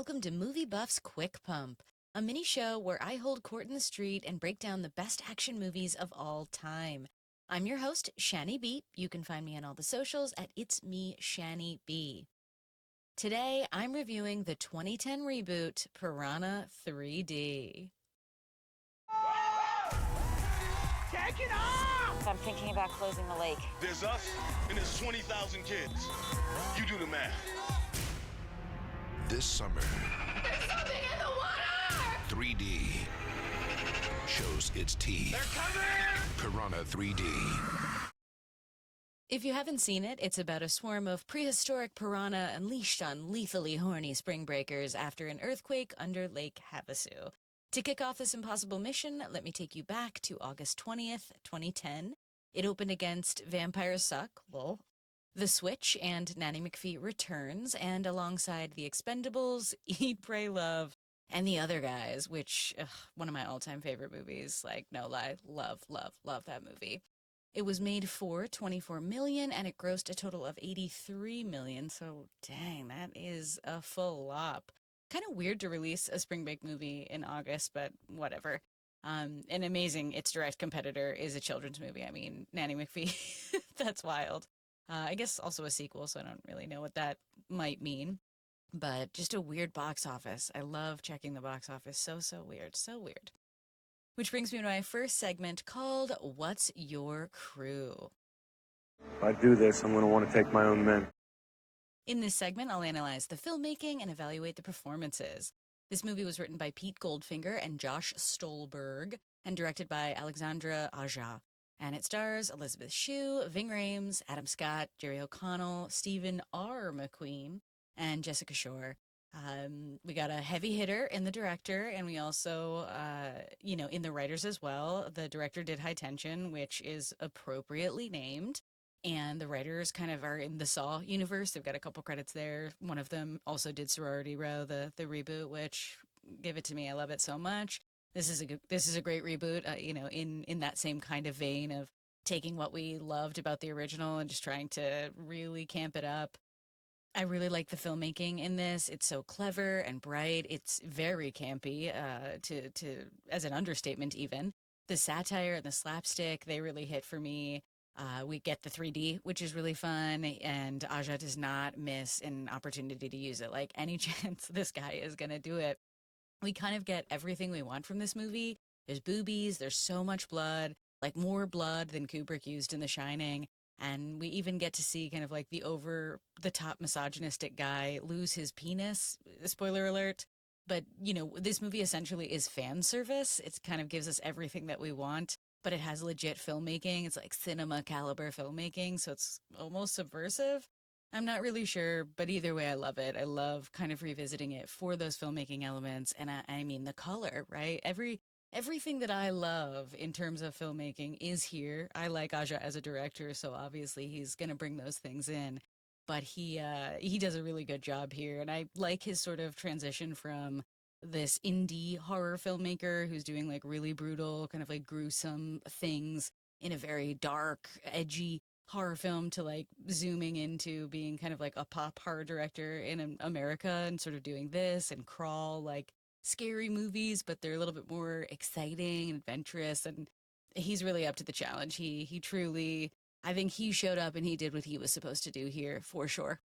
welcome to Movie Buff's Quick Pump, a mini show where I hold court in the street and break down the best action movies of all time. I'm your host, Shani B. You can find me on all the socials at It's Me, Shani B. Today, I'm reviewing the 2010 reboot, Piranha 3D. Take it off! I'm thinking about closing the lake. There's us, and there's 20,000 kids. You do the math. This summer, There's something in the water! 3D shows its teeth. They're coming! Piranha 3D. If you haven't seen it, it's about a swarm of prehistoric piranha unleashed on lethally horny spring breakers after an earthquake under Lake Havasu. To kick off this impossible mission, let me take you back to August 20th, 2010. It opened against Vampires Suck, lol, The Switch, and Nanny McPhee Returns, and alongside The Expendables, Eat, Pray, Love, and The Other Guys, which, one of my all-time favorite movies. Like, no lie, love, love, love that movie. It was made for $24 million, and it grossed a total of $83 million, so dang, that is a full lop. Kind of weird to release a spring break movie in August, but whatever. And amazing, its direct competitor is a children's movie. I mean, Nanny McPhee, that's wild. I guess also a sequel, so I don't really know what that might mean. But just a weird box office. I love checking the box office. So weird, so weird. Which brings me to my first segment called What's Your Crew? If I do this, I'm going to want to take my own men. In this segment, I'll analyze the filmmaking and evaluate the performances. This movie was written by Pete Goldfinger and Josh Stolberg and directed by Alexandra Aja. And it stars Elizabeth Shue, Ving Rhames, Adam Scott, Jerry O'Connell, Stephen R. McQueen, and Jessica Shore. We got a heavy hitter in the director, and we also, in the writers as well. The director did High Tension, which is appropriately named. And the writers kind of are in the Saw universe. They've got a couple credits there. One of them also did Sorority Row, the reboot, which give it to me. I love it so much. This is a great reboot. In that same kind of vein of taking what we loved about the original and just trying to really camp it up. I really like the filmmaking in this. It's so clever and bright. It's very campy, as an understatement even. The satire and the slapstick, they really hit for me. We get the 3D, which is really fun, and Aja does not miss an opportunity to use it. Like, any chance this guy is going to do it. We kind of get everything we want from this movie. There's boobies, there's so much blood, like more blood than Kubrick used in The Shining, and we even get to see kind of like the over-the-top misogynistic guy lose his penis, spoiler alert. But, this movie essentially is fan service. It kind of gives us everything that we want. But it has legit filmmaking. It's like cinema caliber filmmaking, so it's almost subversive. I'm not really sure, but either way, I love it. I love kind of revisiting it for those filmmaking elements. And I mean, the color, right? Everything that I love in terms of filmmaking is here. I like Aja as a director, so obviously he's going to bring those things in. But he does a really good job here. And I like his sort of transition from this indie horror filmmaker who's doing like really brutal, kind of like gruesome things in a very dark, edgy horror film to like zooming into being kind of like a pop horror director in America and sort of doing this and Crawl, like scary movies, but they're a little bit more exciting and adventurous. And he's really up to the challenge. He truly, I think he showed up and he did what he was supposed to do here for sure.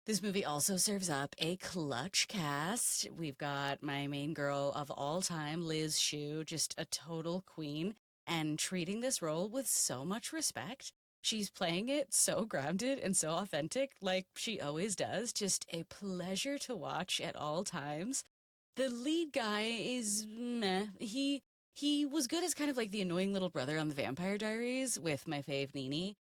This movie also serves up a clutch cast. We've got my main girl of all time, Liz Shue, just a total queen, and treating this role with so much respect. She's playing it so grounded and so authentic, like she always does. Just a pleasure to watch at all times. The lead guy is meh. He was good as kind of like the annoying little brother on The Vampire Diaries with my fave Nene.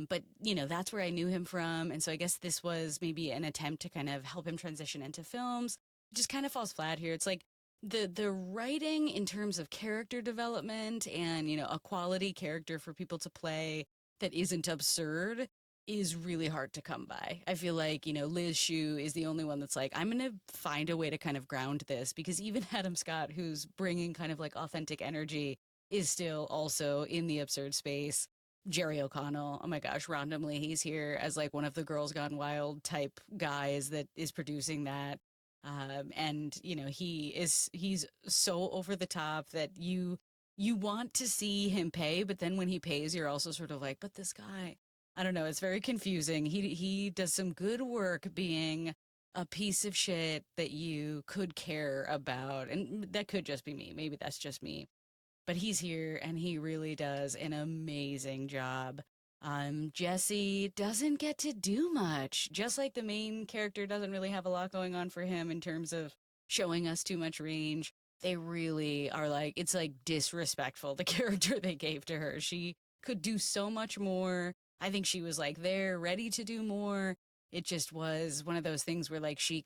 But that's where I knew him from. And so I guess this was maybe an attempt to kind of help him transition into films. It just kind of falls flat here. It's like the writing in terms of character development and, a quality character for people to play that isn't absurd is really hard to come by. I feel like, Liz Shue is the only one that's like, I'm going to find a way to kind of ground this, because even Adam Scott, who's bringing kind of like authentic energy, is still also in the absurd space. Jerry O'Connell, oh my gosh, randomly he's here as like one of the Girls Gone Wild type guys that is producing that. And he's so over the top that you want to see him pay, but then when he pays, you're also sort of like, but this guy, I don't know, it's very confusing. He does some good work being a piece of shit that you could care about, and that could just be me. Maybe that's just me, but he's here and he really does an amazing job. Jesse doesn't get to do much, just like the main character doesn't really have a lot going on for him in terms of showing us too much range. They really are like, it's like disrespectful, the character they gave to her. She could do so much more. I think she was like there, ready to do more. It just was one of those things where like she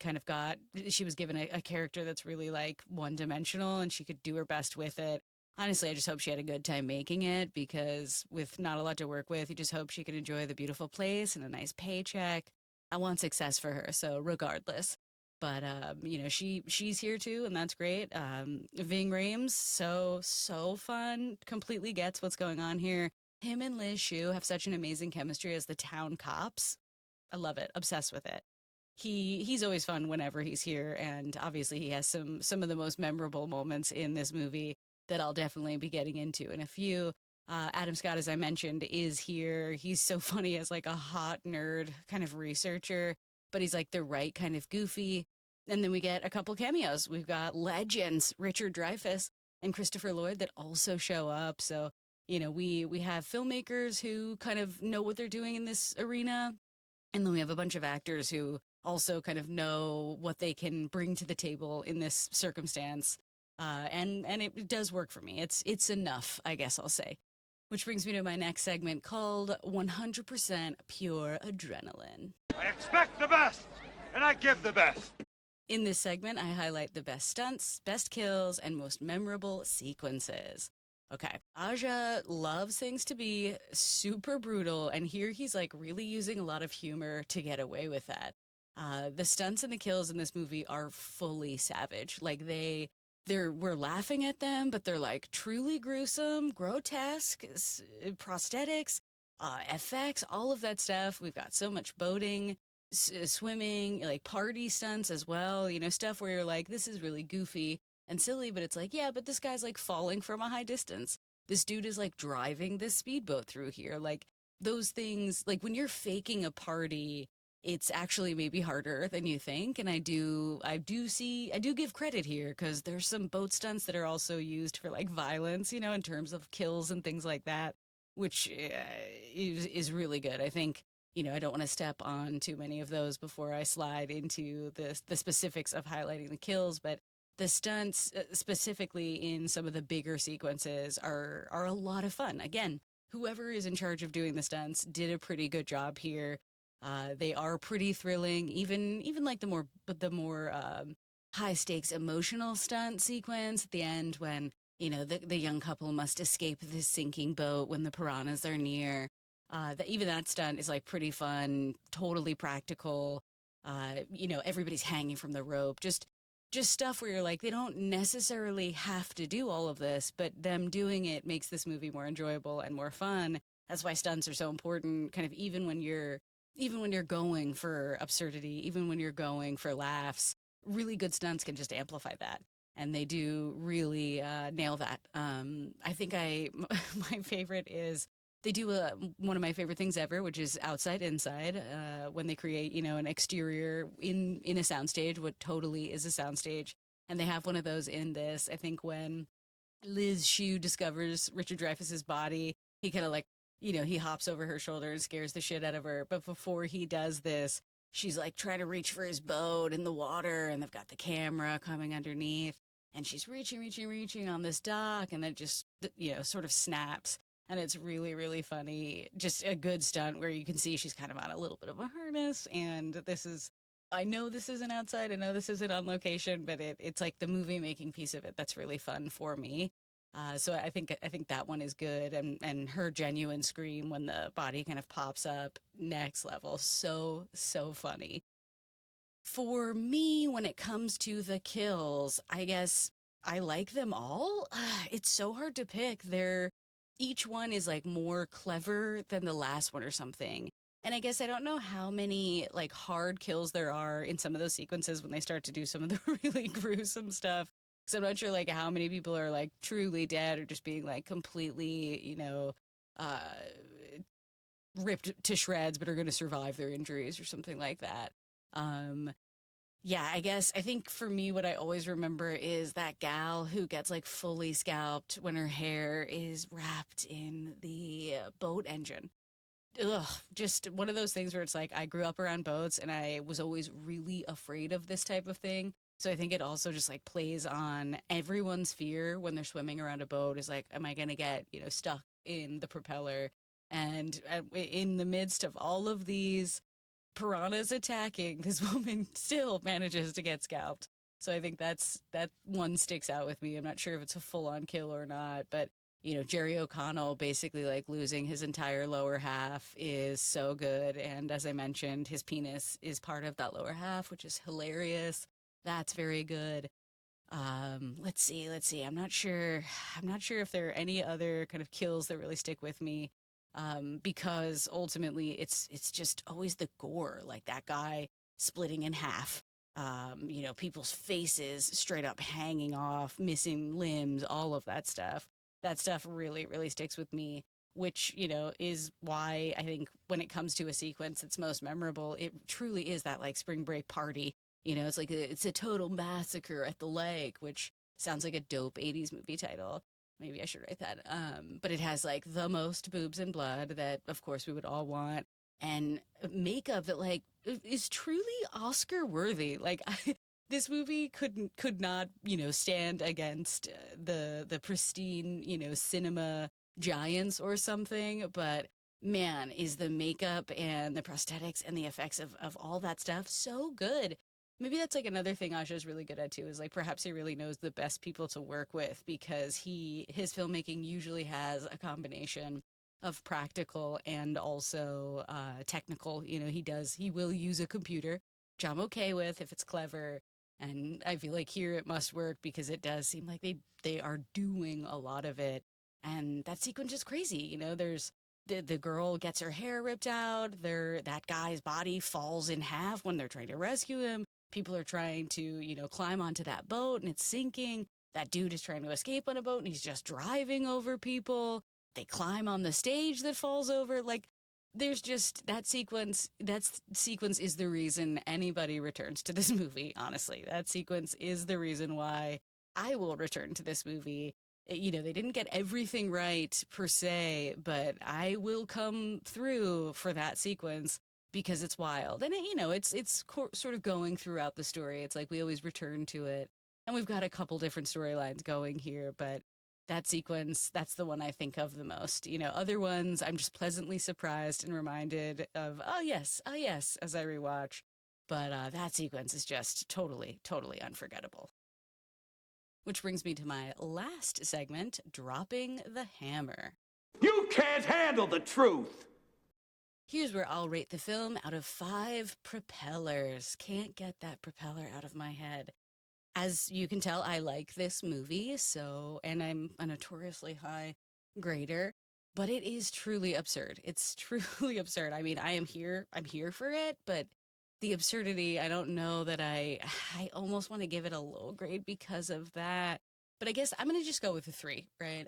was given a character that's really like one dimensional and she could do her best with it. Honestly, I just hope she had a good time making it because with not a lot to work with, you just hope she can enjoy the beautiful place and a nice paycheck. I want success for her, so regardless. But she's here too, and that's great. Ving Rhames, so fun. Completely gets what's going on here. Him and Liz Shue have such an amazing chemistry as the town cops. I love it. Obsessed with it. He's always fun whenever he's here, and obviously he has some of the most memorable moments in this movie that I'll definitely be getting into in a few. Adam Scott, as I mentioned, is here. He's so funny as like a hot nerd kind of researcher, but he's like the right kind of goofy. And then we get a couple cameos. We've got legends, Richard Dreyfuss and Christopher Lloyd, that also show up. So, we have filmmakers who kind of know what they're doing in this arena. And then we have a bunch of actors who also kind of know what they can bring to the table in this circumstance. And it does work for me. It's enough, I guess I'll say. Which brings me to my next segment called 100% Pure Adrenaline. I expect the best, and I give the best. In this segment, I highlight the best stunts, best kills, and most memorable sequences. Okay, Aja loves things to be super brutal, and here he's like really using a lot of humor to get away with that. The stunts and the kills in this movie are fully savage. Like we're laughing at them, but they're like truly gruesome, grotesque, prosthetics, effects, all of that stuff. We've got so much boating, swimming, like party stunts as well, stuff where you're like, this is really goofy and silly, but it's like, yeah, but this guy's like falling from a high distance. This dude is like driving this speedboat through here. Like those things, like when you're faking a party, it's actually maybe harder than you think. And I do give credit here because there's some boat stunts that are also used for like violence, in terms of kills and things like that, which is really good. I think, I don't want to step on too many of those before I slide into the specifics of highlighting the kills, but the stunts specifically in some of the bigger sequences are a lot of fun. Again, whoever is in charge of doing the stunts did a pretty good job here. They are pretty thrilling, even like the more high stakes emotional stunt sequence at the end when the young couple must escape this sinking boat when the piranhas are near. Even that stunt is like pretty fun, totally practical. Everybody's hanging from the rope. Just stuff where you're like, they don't necessarily have to do all of this, but them doing it makes this movie more enjoyable and more fun. That's why stunts are so important, kind of even when you're going for absurdity, even when you're going for laughs, really good stunts can just amplify that. And they do really nail that. I think my favorite is they do one of my favorite things ever, which is outside inside, when they create, an exterior in a soundstage, what totally is a soundstage. And they have one of those in this. I think when Liz Shue discovers Richard Dreyfuss's body, he kind of like, he hops over her shoulder and scares the shit out of her. But before he does this, she's like trying to reach for his boat in the water, and they've got the camera coming underneath, and she's reaching on this dock, and then it just, sort of snaps. And it's really, really funny. Just a good stunt where you can see she's kind of on a little bit of a harness. And I know this isn't outside. I know this isn't on location, but it's like the movie making piece of it that's really fun for me. So I think that one is good. And her genuine scream when the body kind of pops up, next level. So funny. For me, when it comes to the kills, I guess I like them all. It's so hard to pick. Each one is like more clever than the last one or something. And I guess I don't know how many like hard kills there are in some of those sequences when they start to do some of the really gruesome stuff. So I'm not sure like how many people are like truly dead or just being like completely, uh, ripped to shreds, but are going to survive their injuries or something like that. Um, yeah, I think for me, what I always remember is that gal who gets like fully scalped when her hair is wrapped in the boat engine. Ugh, just one of those things where it's like I grew up around boats and I was always really afraid of this type of thing. So I think it also just like plays on everyone's fear when they're swimming around a boat is like, am I going to get, stuck in the propeller? And in the midst of all of these piranhas attacking, this woman still manages to get scalped. So I think that one sticks out with me. I'm not sure if it's a full on kill or not, but Jerry O'Connell basically like losing his entire lower half is so good. And as I mentioned, his penis is part of that lower half, which is hilarious. That's very good. Let's see. I'm not sure. I'm not sure if there are any other kind of kills that really stick with me. Because ultimately it's just always the gore, like that guy splitting in half. People's faces straight up hanging off, missing limbs, all of that stuff. That stuff really, really sticks with me, which, is why I think when it comes to a sequence that's most memorable, it truly is that like spring break party. It's like it's a total massacre at the lake, which sounds like a dope 80s movie title. Maybe I should write that. But it has like the most boobs and blood that, of course, we would all want, and makeup that like is truly Oscar worthy. Like this movie could not stand against the pristine cinema giants or something. But man, is the makeup and the prosthetics and the effects of all that stuff so good. Maybe that's like another thing Aja's really good at too, is like perhaps he really knows the best people to work with because his filmmaking usually has a combination of practical and also technical. He will use a computer, which I'm okay with if it's clever. And I feel like here it must work because it does seem like they are doing a lot of it. And that sequence is crazy. There's the girl gets her hair ripped out. That guy's body falls in half when they're trying to rescue him. People are trying to, climb onto that boat and it's sinking. That dude is trying to escape on a boat and he's just driving over people. They climb on the stage that falls over. Like, there's just that sequence. That sequence is the reason anybody returns to this movie, honestly. That sequence is the reason why I will return to this movie. They didn't get everything right per se, but I will come through for that sequence because it's wild. And it's sort of going throughout the story. It's like we always return to it. And we've got a couple different storylines going here, but that sequence, that's the one I think of the most. Other ones I'm just pleasantly surprised and reminded of, oh yes, as I rewatch. But that sequence is just totally, totally unforgettable. Which brings me to my last segment, dropping the hammer. You can't handle the truth! Here's where I'll rate the film out of 5 propellers. Can't get that propeller out of my head. As you can tell, I like this movie, and I'm a notoriously high grader, but it is truly absurd. It's truly absurd. I mean, I'm here for it, but the absurdity, I don't know that I almost want to give it a low grade because of that. But I guess I'm going to just go with a 3, right?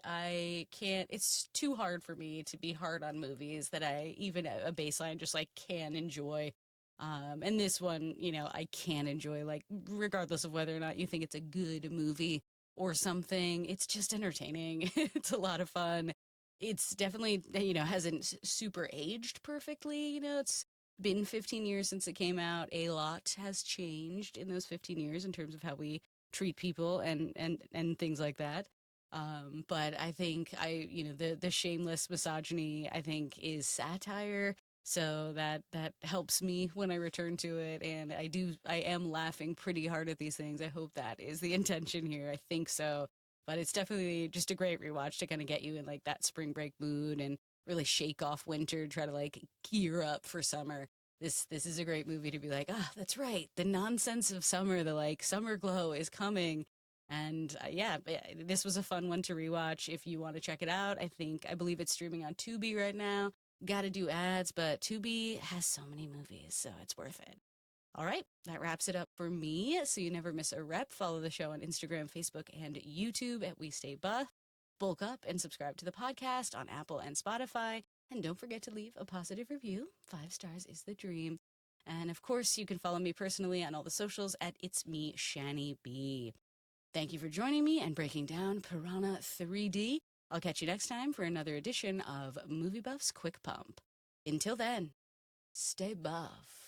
It's too hard for me to be hard on movies that I, even a baseline, just like can enjoy. And this one, I can enjoy, like, regardless of whether or not you think it's a good movie or something. It's just entertaining. It's a lot of fun. It's definitely, hasn't super aged perfectly. It's been 15 years since it came out. A lot has changed in those 15 years in terms of how we treat people and things like that. But I think the shameless misogyny, I think, is satire. So that helps me when I return to it. And I am laughing pretty hard at these things. I hope that is the intention here. I think so. But it's definitely just a great rewatch to kind of get you in like that spring break mood and really shake off winter, try to like gear up for summer. This is a great movie to be like, that's right. The nonsense of summer, the like summer glow is coming. And this was a fun one to rewatch if you want to check it out. I believe it's streaming on Tubi right now. Gotta do ads, but Tubi has so many movies, so it's worth it. All right, that wraps it up for me. So you never miss a rep. Follow the show on Instagram, Facebook, and YouTube at We Stay Buff. Bulk up and subscribe to the podcast on Apple and Spotify. And don't forget to leave a positive review. 5 stars is the dream. And of course, you can follow me personally on all the socials at It's Me, Shani B. Thank you for joining me and breaking down Piranha 3D. I'll catch you next time for another edition of Movie Buff's Quick Pump. Until then, stay buff.